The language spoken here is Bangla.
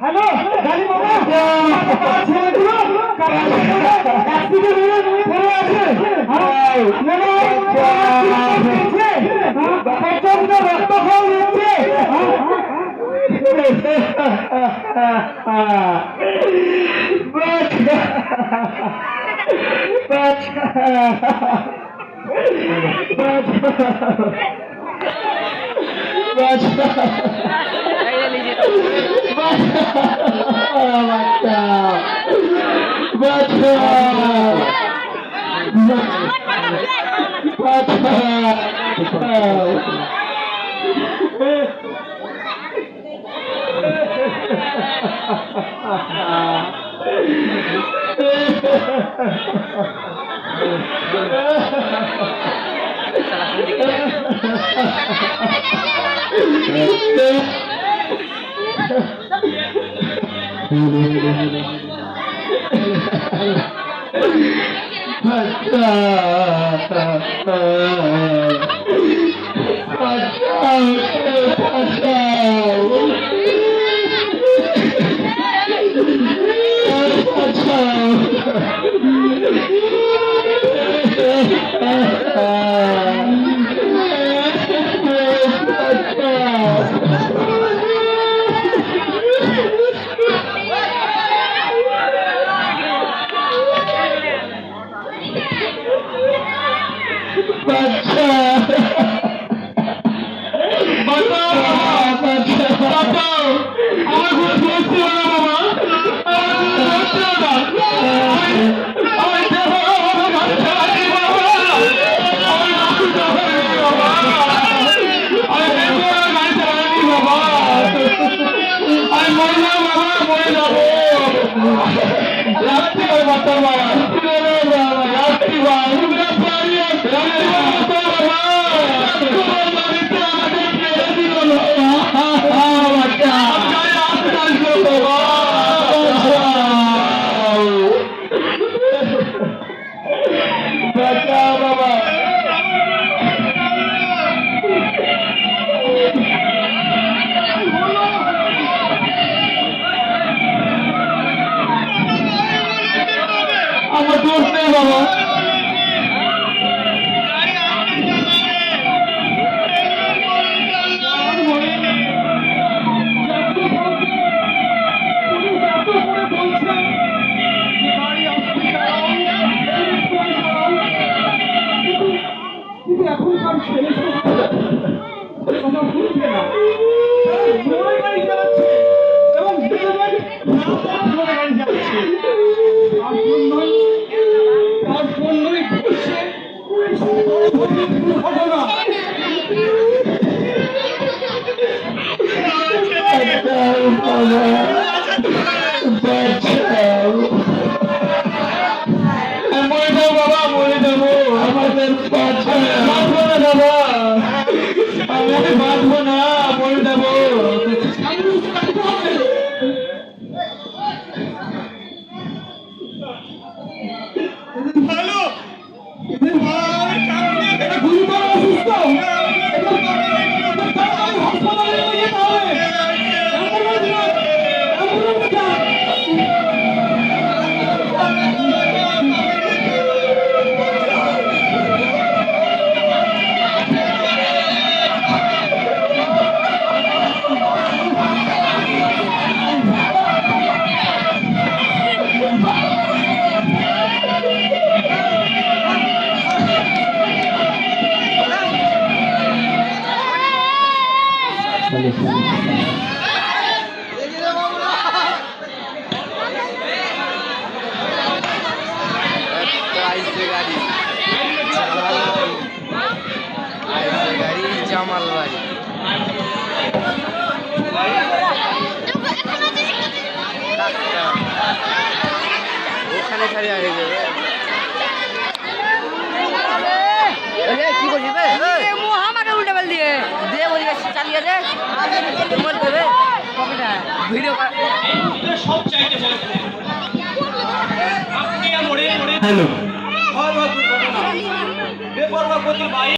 হ্যালো গালি বাবা ছেলেগুলো প্রচন্ড রক্ত খাওয়া নিচ্ছে আমার দোষ নেই বাবা এখনকার ছেলে কথা শুনছে না জোরে গাড়ি চালাচ্ছে এবং জোরে গাড়ি যাচ্ছে তার জন্যই ঘটছে ঘটনা মরে যাবো বাবা মরে যাবো আমাদের বাঁচবো না বাবা আমি বাঁচবো না মরে যাবো ভালো অসুস্থ জামালবাড়ি ওখানে কি করছিস আমাকে উল্টে পাল দিয়ে দে বলি চালিয়ে দে মন করবে ভিডিও হ্যালো